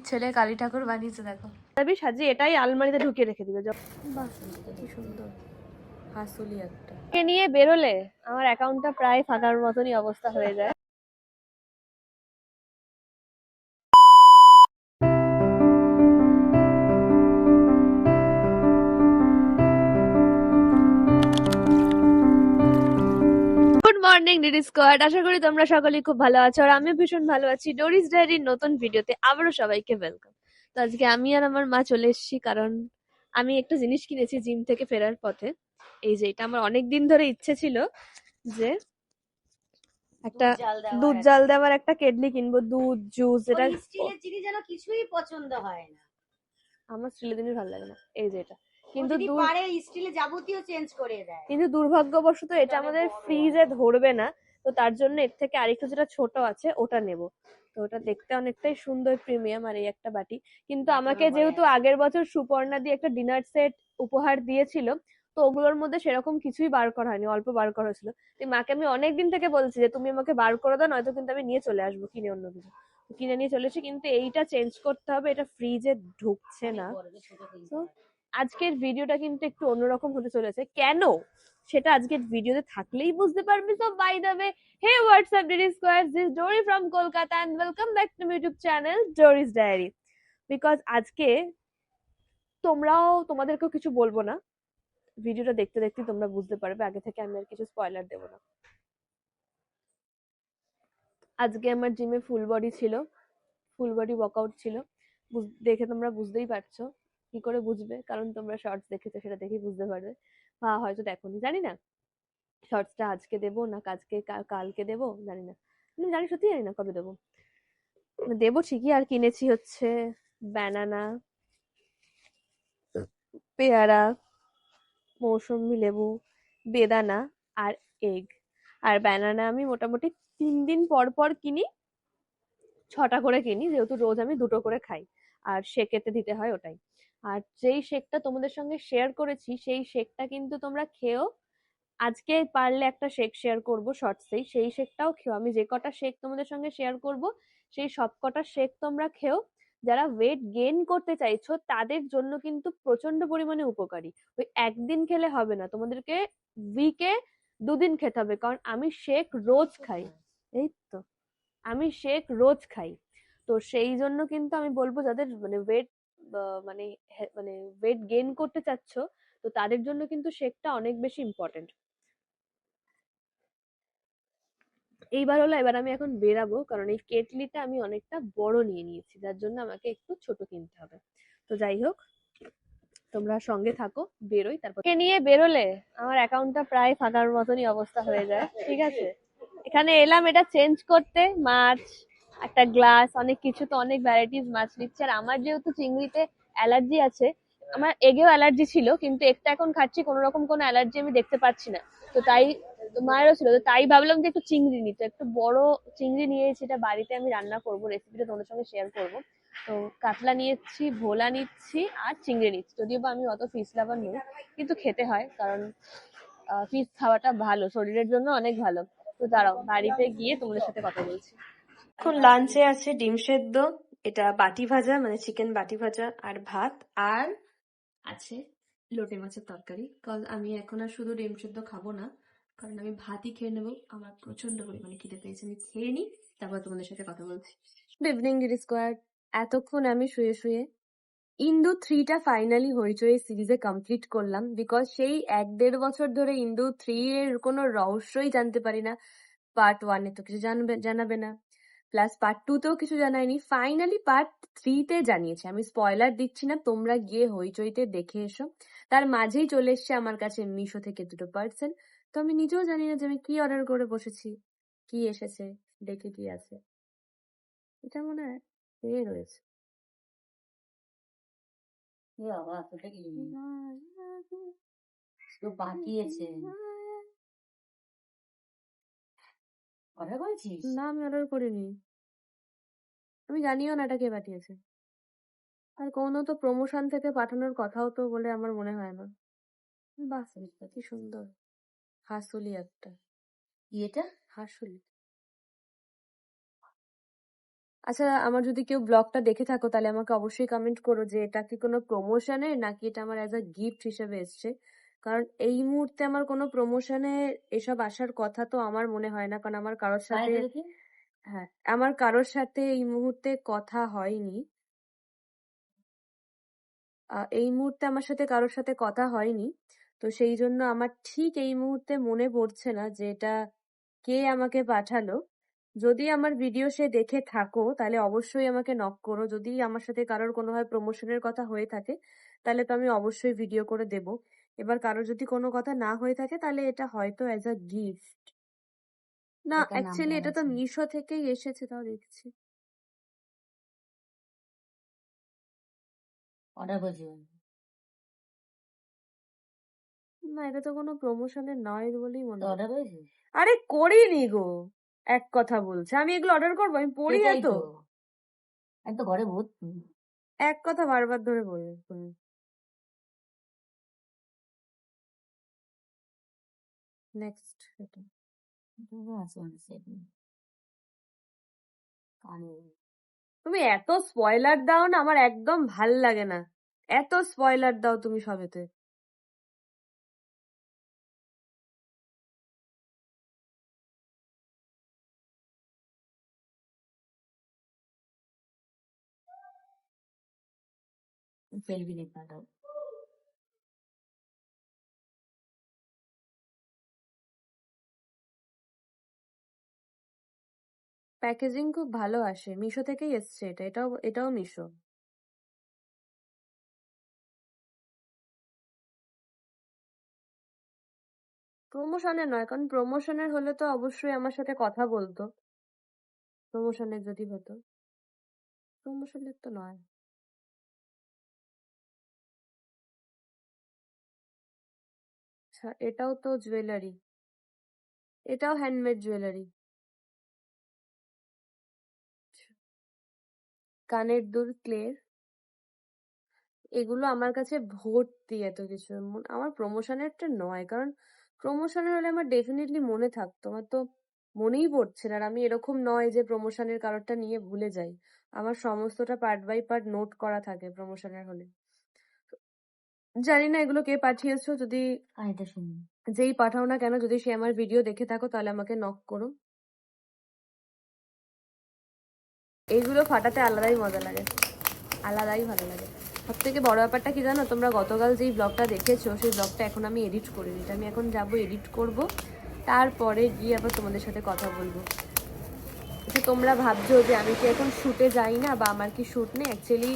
ছেলে কালী ঠাকুর বানিয়েছে দেখো। আমি সাজিয়ে এটাই আলমারিতে ঢুকিয়ে রেখে দিবে। বাহ, কি সুন্দর হাসুলি একটা। এ নিয়ে বেরোলে আমার অ্যাকাউন্টটা প্রায় ফাঁকার মতনই অবস্থা হয়ে যায়। গুড মর্নিং ডিডি স্কোয়াড, আশা করি তোমরা সকলেই খুব ভালো আছো আর আমিও ভীষণ ভালো আছি। ডোরিস ডায়েরির নতুন ভিডিওতে আবারও সবাইকে ওয়েলকাম। তো আজকে আমি আর আমার মা চলে এসেছি, কারণ আমি একটা জিনিস কিনেছি জিম থেকে ফেরার পথে। এই যে এটা আমার অনেক দিন ধরে ইচ্ছে ছিল যে একটা দুধ জাল দেওয়ার একটা কেটলি কিনবো, দুধ জুস। এটা স্টিলের জিনিস যেন কিছুই পছন্দ হয় না, আমার স্টিলের জিনিস ভালো লাগে না। এই যে এটা কিন্তু পারে স্টিলে যাবতীয় চেঞ্জ করে দেয়, কিন্তু দুর্ভাগ্যবশত এটা আমাদের ফ্রিজে ধরবে না। তো তার জন্য এর থেকে আরেকটু যেটা ছোট আছে ওটা নেব। তো ওটা দেখতে অনেকটাই সুন্দর, প্রিমিয়াম। আর এই একটা বাটি, কিন্তু আমাকে যেহেতু আগের বছর সুপর্ণা দিয়ে একটা ডিনার সেট উপহার দিয়েছিল, তো ওগুলোর মধ্যে সেরকম কিছুই বার করা হয়নি, অল্প বার করা হয়েছিল। তো মাকে আমি অনেকদিন থেকে বলছি যে তুমি আমাকে বার করে দাও, নয়তো কিন্তু আমি নিয়ে চলে আসবো কিনে অন্য কিছু। কিনে নিয়ে চলেছি, কিন্তু এইটা চেঞ্জ করতে হবে, এটা ফ্রিজে ঢুকছে না। তো আজকের ভিডিওটা কিন্তু একটু অন্যরকম হতে চলেছে। কেন সেটা আজকের ভিডিওতে থাকলেই বুঝতে পারবি। তো by the way, hey what's up DD square, this Dory from Kolkata and welcome back to my YouTube channel Doris diary. Because আজকে তোমাদেরকেও কিছু বলবো না, ভিডিওটা দেখতে দেখতে তোমরা বুঝতে পারবে। আগে থেকে আমি আর কিছু স্পয়লার দেবো না। আজকে আমার জিমে ফুল বডি ছিল, ফুল বডি ওয়ার্কআউট ছিল। দেখে তোমরা বুঝতেই পারছো। কি করে বুঝবে? কারণ তোমরা শর্টস দেখেছো, সেটা দেখেই বুঝতে পারবে। বা হয়তো দেখোনি, জানি না শর্টসটা আজকে দেবো না কালকে দেবো, জানি না। জানি, সত্যি জানি না কবে দেবো। দেবো ঠিকই। আর কিনেছি হচ্ছে ব্যানানা, পেয়ারা, মৌসুম্বি লেবু, বেদানা আর এগ। আর ব্যানানা আমি মোটামুটি 3 দিন পর পর কিনি, 6টা করে কিনি, যেহেতু রোজ আমি 2টো করে খাই। আর শেকেতে দিতে হয় ওটাই। আর যেই শেকটা তোমাদের সঙ্গে শেয়ার করেছি, সেই শেকটা কিন্তু তোমরা খেও। আজকে পারলে একটা শেক শেয়ার করবো শর্টসেই, সেই শেকটাও খেও। আমি যে কটা শেক তোমাদের সঙ্গে শেয়ার করব, সেই সব কটা শেক তোমরা খেও। যারা ওয়েট গেইন করতে চাইছো তাদের জন্য কিন্তু প্রচন্ড পরিমাণে উপকারী। ওই একদিন খেলে হবে না, তোমাদেরকে উইকে 2 দিন খেতে হবে। কারণ আমি শেক রোজ খাই। এই তো, আমি শেক রোজ খাই। তো সেই জন্য কিন্তু আমি বলবো, যাদের মানে ওয়েট মানে মানে ওয়েট গেইন করতে চাচ্ছ, তো তাদের জন্য কিন্তু শেকটা অনেক বেশি ইম্পর্টেন্ট। এবার আমি এখন বেরাবো, কারণ এই কেটলিটা আমি অনেকটা বড় নিয়ে নিয়েছি, যার জন্য আমাকে একটু ছোট কিনতে হবে। তো যাই হোক, তোমরা সঙ্গে থাকো, বেরোই। তারপর নিয়ে বেরোলে আমার অ্যাকাউন্টটা প্রায় ফাঁকার মতনই অবস্থা হয়ে যায়। ঠিক আছে, এখানে এলাম এটা চেঞ্জ করতে। মাছ, একটা গ্লাস, অনেক কিছু, তো অনেক ভ্যারাইটিস মাছ নিচ্ছে। আর আমার যেহেতু চিংড়িতে অ্যালার্জি আছে, আমার এগেও অ্যালার্জি ছিল, কিন্তু একটা এখন খাচ্ছি, কোনো রকম কোনো অ্যালার্জি আমি দেখতে পাচ্ছি না। তো তাই মায়েরও ছিল, তো তাই ভাবলাম যে একটু চিংড়ি নিতে, একটু বড় চিংড়ি নিয়েছি। এটা বাড়িতে আমি রান্না করবো, রেসিপিটা তোমাদের সঙ্গে শেয়ার করবো। তো কাতলা নিয়েছি, ভোলা নিচ্ছি আর চিংড়ি নিচ্ছি। যদিও বা আমি অত ফিশ লাভার নই, কিন্তু খেতে হয়, কারণ ফিশ খাওয়াটা ভালো, শরীরের জন্য অনেক ভালো। তো দাঁড়াও, বাড়িতে গিয়ে তোমাদের সাথে কথা বলছি। এখন লাঞ্চে আছে ডিম সেদ্ধ, এটা বাটি ভাজা, মানে চিকেন বাটি ভাজা, আর ভাত, আর আছে লোটে মাছের তরকারি। কারণ আমি এখন আর শুধু ডিম সেদ্ধ খাবো না, কারণ আমি ভাতই খেয়ে নেবো। আমার প্রচন্ড পরিমাণে খিদে পেয়েছে, আমি খেয়ে নিই, তারপর তোমাদের সাথে কথা বলছি। Good evening DD squad. এতক্ষণ আমি শুয়ে শুয়ে ইন্দু 3টা ফাইনালি হইচই সিরিজে কমপ্লিট করলাম। বিকজ সেই 1-1.5 বছর ধরে ইন্দু 3 এর কোনো রহস্যই জানতে পারি না। পার্ট 1-এ তো কিছু জানাবে না, প্লাস পার্ট 2-তেও কিছু জানায়নি। ফাইনালি পার্ট 3-তে জানিয়েছে। আমি স্পয়লার দিচ্ছি না, তোমরা গিয়ে হইচইতে দেখে এসো। তার মাঝেই চলে এসছে আমার কাছে মিশো থেকে 2টো পার্সেল। তো আমি নিজেও জানি না যে আমি কি অর্ডার করে বসেছি, কি এসেছে, দেখে কি আছে। এটা মনে হয় এ রয়েছে। বাবা তোটা কি তো বাকিয়েছে, অর্ডার করেছিস? না, আমি অর্ডার করিনি, আমি জানিও না এটা কে পাঠিয়েছে। আর কোনো তো প্রমোশন থেকে পাঠানোর কথাও তো বলে আমার মনে হয় না। বাহ, কি সুন্দর হাসুলি একটা। এটা হাসুলি আচ্ছা, আমার যদি কেউ ব্লগটা দেখে থাকো তাহলে আমাকে অবশ্যই কমেন্ট করো যে এটা কি কোনো প্রমোশনের নাকি এটা আমার অ্যাজ আ গিফট হিসেবে এসছে। কারণ এই মুহূর্তে আমার কোনো প্রমোশনে এসব আসার কথা তো আমার মনে হয় না, কারণ আমার কারোর সাথে, পায়েতে দেখি হ্যাঁ, আমার কারোর সাথে এই মুহূর্তে কথা হয়নি। এই মুহূর্তে আমার সাথে কারোর সাথে কথা হয়নি, তো সেই জন্য আমার ঠিক এই মুহূর্তে মনে পড়ছে না যে এটা কে আমাকে পাঠালো। যদি আমার ভিডিও সে দেখে থাকো তাহলে অবশ্যই আমাকে নক করো। যদি আমার সাথে কারোর কোনোভাবে প্রমোশনের কথা হয়ে থাকে তাহলে তো আমি অবশ্যই ভিডিও করে দেব। এবার কারোর যদি কোনো কথা না হয়ে থাকে তাহলে এটা হয়তো অ্যাজ আ গিফট। না, একটা অ্যাকচুয়ালি নাম্বার এটা তো আছে মিশো থেকেই এসেছে, তাও দেখছি। অর্ডার করছি না, এটা তো কোনো প্রমোশনের নয় বলেই মনে তো হয়। অর্ডার করেছিস আরে করিনি গো, এক কথা বলছে। আমি এগুলো অর্ডার করবো? আমি পড়ি সেটাই এত। তো আমি তো ঘরে ভর্তি এক কথা বারবার ধরে বলি। নেক্সট এটা। আছে অনেক সেট কানে তুমি এত স্পয়লার দাও না, আমার একদম ভাল লাগে না। এত স্পয়লার দাও তুমি সবেতে। ফেলবি না দাও প্যাকেজিং খুব ভালো আসে, মিশো থেকেই এসছে এটা। এটাও মিশো। প্রমোশনের নয়, কারণ প্রমোশনের হলে তো অবশ্যই আমার সাথে কথা বলতো। প্রমোশনের যদি হতো, প্রমোশনের তো নয়। আচ্ছা, এটাও তো জুয়েলারি, এটাও হ্যান্ডমেড জুয়েলারি। কানের দুল ক্লের, এগুলো আমার কাছে ভর্তি এত কিছু। আমার প্রমোশনেরটা নয়, কারণ প্রমোশনের হলে আমার ডেফিনেটলি মনে থাকতো। আমার তো মনেই পড়ছে না। আর আমি এরকম নয় যে প্রমোশনের কারোরটা নিয়ে ভুলে যাই। আমার সমস্তটা পার্ট বাই পার্ট নোট করা থাকে প্রমোশনের হলে। জানি না এগুলো কে পাঠিয়েছো, যদি কানেরটা শুনি যেই পাঠাও না কেন, যদি সে আমার ভিডিও দেখে থাকো তাহলে আমাকে নক করো। এইগুলো ফাটাতে আলাদাই মজা লাগে, আলাদাই ভালো লাগে। সব থেকে বড় ব্যাপারটা কি জানো, তোমরা গতকাল যেই ব্লগটা দেখেছো সেই ব্লগটা এখন আমি এডিট করিনি। আমি এখন যাবো এডিট করব, তারপরে গিয়ে আবার তোমাদের সাথে কথা বলবো। আচ্ছা, তোমরা ভাবছো যে আমি কি এখন শ্যুটে যাই না বা আমার কি শ্যুট নেই। অ্যাকচুয়ালি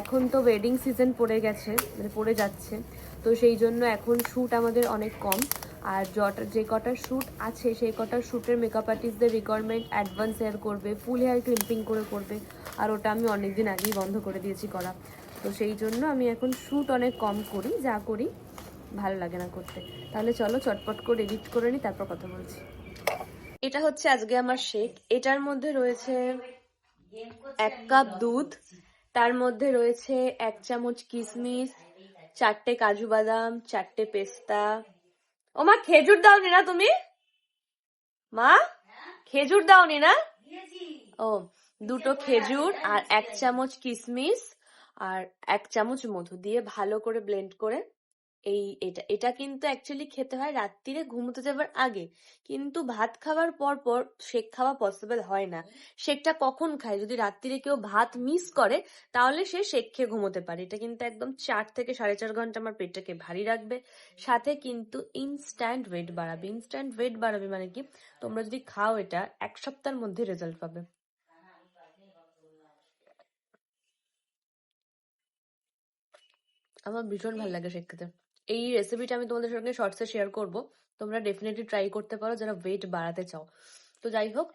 এখন তো ওয়েডিং সিজন পড়ে গেছে, মানে পড়ে যাচ্ছে, তো সেই জন্য এখন শ্যুট আমাদের অনেক কম। আর যে কটা শ্যুট আছে সেই কটা শ্যুটের মেকআপ আর্টিস্টদের রিকোয়ারমেন্ট অ্যাডভান্স হেয়ার করবে, ফুল হেয়ার ক্রিম্পিং করবে, আর ওটা আমি অনেক দিন আগেই বন্ধ করে দিয়েছি করা। তো সেই জন্য আমি এখন শ্যুট অনেক কম করি, যা করি ভালো লাগে না করতে। তাহলে চলো চটপট করে এডিট করে নিই, তারপর কথা বলছি। এটা হচ্ছে আজকে আমার শেক। এটার মধ্যে রয়েছে 1 কাপ দুধ, তার মধ্যে রয়েছে 1 চামচ কিশমিশ, 4টে কাজু বাদাম, 4টে পেস্তা। ও মা, খেজুর দাওনি না তুমি? মা, খেজুর দাওনি না? ও, 2টো খেজুর আর 1 চামচ কিশমিশ আর 1 চামচ মধু দিয়ে ভালো করে ব্লেন্ড করে এটা এটা কিন্তু অ্যাকচুয়ালি খেতে হয় রাত্রিরে ঘুমোতে যাবার আগে। কিন্তু ভাত খাওয়ার পর পর শেক খাওয়া পসিবল হয় না। শেকটা কখন খায়, যদি রাত্রিরে কেউ ভাত মিস করে তাহলে সে শেক খেয়ে ঘুমোতে পারে। এটা কিন্তু একদম 4 থেকে 4.5 ঘন্টা আমার পেটটাকে ভারী রাখবে, সাথে কিন্তু ইনস্ট্যান্ট ওয়েট বাড়াবে। ইনস্ট্যান্ট ওয়েট বাড়াবে মানে কি, তোমরা যদি খাও এটা 1 সপ্তাহের মধ্যে রেজাল্ট পাবে। আমার ভীষণ ভালো লাগে শেক খেতে। এই রেসিপিটা আমি তোমাদের সঙ্গে শর্টসে শেয়ার করব, তোমরা ডেফিনেটলি ট্রাই করতে পারো যারা ওয়েট বাড়াতে চাও। তো যাই হোক,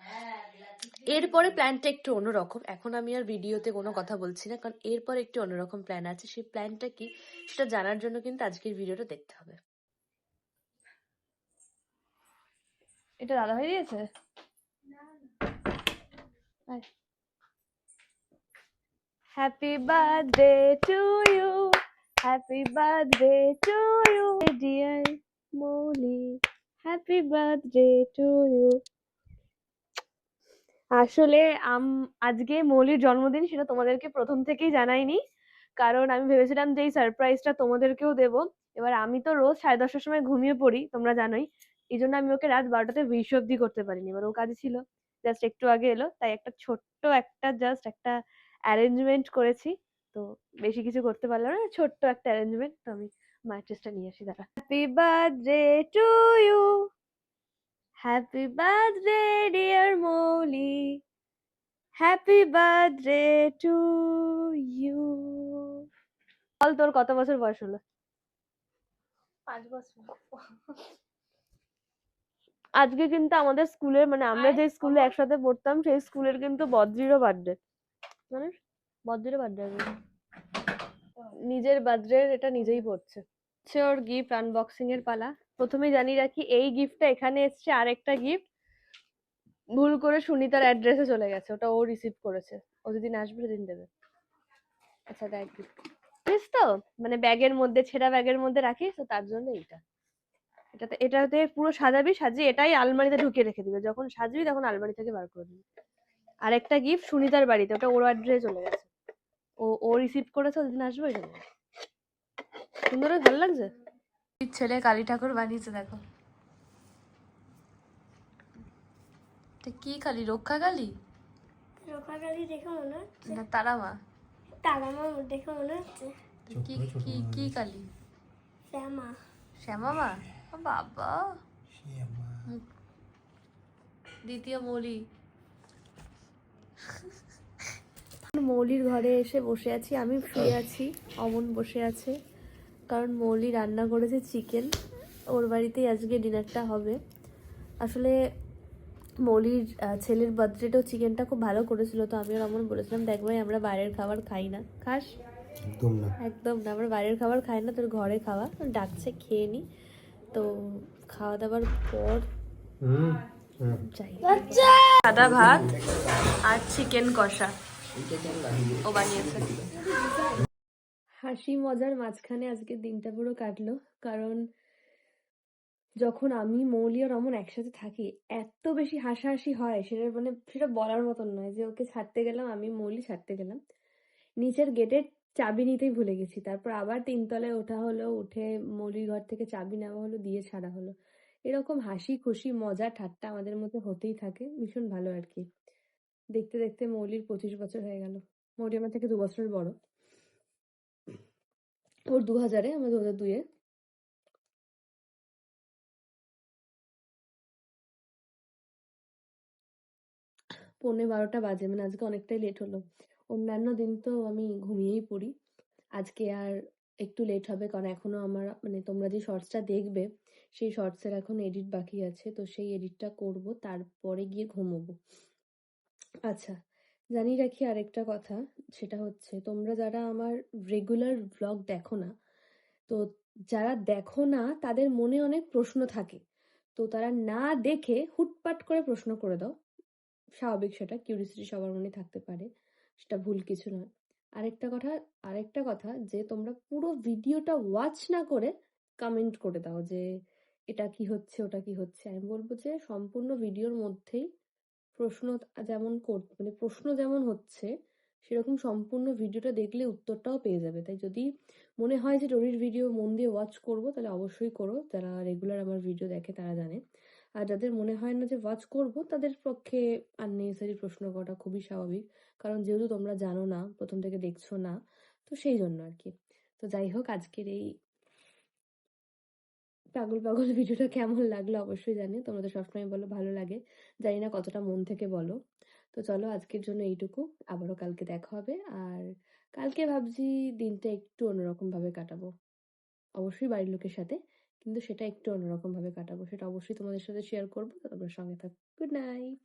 এরপরে প্ল্যানটা একটু অন্যরকম। এখন আমি আর ভিডিওতে কোনো কথা বলছি না, কারণ এরপর একটু অন্যরকম প্ল্যান আছে। সেই প্ল্যানটা কি সেটা জানার জন্য কিন্তু আজকের ভিডিওটা দেখতে হবে। এটা দাদা ভাই দিয়েছে। Happy birthday to you, happy birthday to you dear Mouli, happy birthday to you. আসলে আজকে মৌলির জন্মদিন, সেটা তোমাদেরকে প্রথম থেকেই জানাইনি, কারণ আমি ভেবেছিলাম যে এই সারপ্রাইজটা তোমাদেরকেও দেব। এবার আমি তো রোজ 10:30টার সময় ঘুমিয়ে পড়ি, তোমরা জানোই। এই জন্য আমি ওকে রাত 12টাতে উইশ অব্দি করতে পারিনি। এবার ও কাজে ছিল, জাস্ট একটু আগে এলো, তাই একটা ছোট্ট একটা জাস্ট একটা অ্যারেঞ্জমেন্ট করেছি। তো বেশি কিছু করতে পারলাম না, ছোট্ট একটা অ্যারেঞ্জমেন্ট। তো আমি ম্যাট্রেসটা নিয়ে আসি, দাঁড়া। Happy birthday to you, happy birthday dear Mouli, happy birthday to you. বল তোর কত বছর বয়স হলো? 5 বছর। আজকে কিন্তু আমাদের স্কুলের, মানে আমরা যে স্কুলে একসাথে পড়তাম সেই স্কুলের কিন্তু বদ্রিরও বার্থডে, জানিস? বদ্রিরও বার্থডে, নিজের বার্থডে এটা নিজেই পড়ছে। হচ্ছে ওর গিফট আনবক্সিং এর পালা। প্রথমে জানিয়ে রাখি, এই গিফটটা এখানে এসছে, আরেকটা গিফট ভুল করে সুনিতার অ্যাড্রেসে চলে গেছে, ওটা ও রিসিভ করেছে। ও যেদিন আসবে সেদিন দেবে। আচ্ছা দেখ গিফট, জানিস তো, মানে ব্যাগের মধ্যে, ছেঁড়া ব্যাগের মধ্যে রাখিস, তো তার জন্য এইটা। এটাতে পুরো সাজাবি, সাজিয়ে এটাই আলমারিতে ঢুকিয়ে রেখে দিবে, যখন সাজবি তখন আলমারি থেকে বার করে দিবি। আর একটা গিফট সুনিতার বাড়িতে, ওটা ওর অ্যাড্রেসে চলে গেছে, ও রিসিভ করেছে, ওই দিন আসবে, ওই জন্য। সুন্দর, ভালো লাগছে। ছেলে কালী ঠাকুর বানিয়েছে, দেখো। এটা কি কালী? রক্ষা কালী রোপাকালি দেখে মনে হচ্ছে, না তারা মা? তারা মা দেখে মনে হচ্ছে কি কি কি কালী? শ্যামা। শ্যামা মা? ও বাবা, দ্বিতীয় মৌলি। মৌলির ঘরে এসে বসে আছি, আমি শুয়ে আছি, অমন বসে আছে, কারণ মৌলি রান্না করেছে চিকেন। ওর বাড়িতেই আজকে ডিনারটা হবে। আসলে মৌলির ছেলের বার্থডেতেও চিকেনটা খুব ভালো করেছিল, তো আমি আর অমন বলেছিলাম, দেখ ভাই আমরা বাইরের খাবার খাই না। খাস? একদম না। একদম না, আমরা বাইরের খাবার খাই না, তোর ঘরে খাওয়া। ডাকছে, খেয়ে নি। তো খাওয়া দাওয়ার পর যাই, সাদা ভাত আর চিকেন কষা ও বানিয়েছে। হাসি মজার মাঝখানে আজকে দিনটা পুরো কাটলো, কারণ যখন আমি, মৌলি আর রমন একসাথে থাকি, এত বেশি হাসাহাসি হয়, সেটা মানে সেটা বলার মতন নয়। যে ওকে ছাড়তে গেলাম, আমি মৌলি ছাড়তে গেলাম, নিচের গেটের চাবি নিতেই ভুলে গেছি, তারপর আবার 3 তলায় ওঠা হলো, উঠে মৌলির ঘর থেকে চাবি নেওয়া হলো, দিয়ে ছাড়া হলো। এরকম হাসি খুশি মজা ঠাট্টা আমাদের মধ্যে হতেই থাকে, ভীষণ ভালো আর কি। দেখতে দেখতে মৌলির 25 বছর হয়ে গেল। মৌলি আমার থেকে 2 বছর বড়। ওর 2000-এ, আমার 2002-এ। পৌনে 12টা বাজে, মানে আজকে অনেকটাই লেট হলো। অন্যান্য দিন তো আমি ঘুমিয়েই পড়ি, আজকে আর একটু লেট হবে, কারণ এখনো আমার, মানে তোমরা যে শর্টসটা দেখবে সেই শর্টসের এখন এডিট বাকি আছে, তো সেই এডিটটা করব, তারপরে গিয়ে ঘুমোবো। আচ্ছা, জানিয়ে রাখি আরেকটা কথা, সেটা হচ্ছে তোমরা যারা আমার রেগুলার ব্লগ দেখো না, তো যারা দেখো না তাদের মনে অনেক প্রশ্ন থাকে, তো তারা না দেখে হুটপাট করে প্রশ্ন করে দাও। স্বাভাবিক, সেটা কিউরিসিটি সবার মনে থাকতে পারে, সেটা ভুল কিছু নয়। আরেকটা কথা যে তোমরা পুরো ভিডিওটা ওয়াচ না করে কমেন্ট করে দাও যে এটা কি হচ্ছে, ওটা কি হচ্ছে। আমি বলবো যে সম্পূর্ণ ভিডিওর মধ্যেই প্রশ্ন মানে প্রশ্ন যেমন হচ্ছে, সেরকম সম্পূর্ণ ভিডিওটা দেখলে উত্তরটাও পেয়ে যাবে। তাই যদি মনে হয় যে ররির ভিডিও মন দিয়ে ওয়াচ করবো, তাহলে অবশ্যই করো। যারা রেগুলার আমার ভিডিও দেখে তারা জানে। আর যাদের মনে হয় না যে ওয়াচ করব, তাদের পক্ষে আননেসেসারি প্রশ্ন করাটা খুবই স্বাভাবিক, কারণ যেহেতু তোমরা জানো না, প্রথম থেকে দেখছো না, তো সেই জন্য আর কি। তো যাই হোক, আজকের এই পাগল পাগল ভিডিওটা কেমন লাগলো অবশ্যই জানিও। তোমরা তো সবসময় বলো ভালো লাগে, জানি না কতটা মন থেকে বলো। তো চলো, আজকের জন্য এইটুকু, আবারও কালকে দেখা হবে। আর কালকে ভাবছি দিনটা একটু অন্যরকম ভাবে কাটাবো, অবশ্যই বাড়ির লোকের সাথে, কিন্তু সেটা একটু অন্যরকম ভাবে কাটাবো, সেটা অবশ্যই তোমাদের সাথে শেয়ার করবো। তো তোমরা সঙ্গে থাকো। Good night.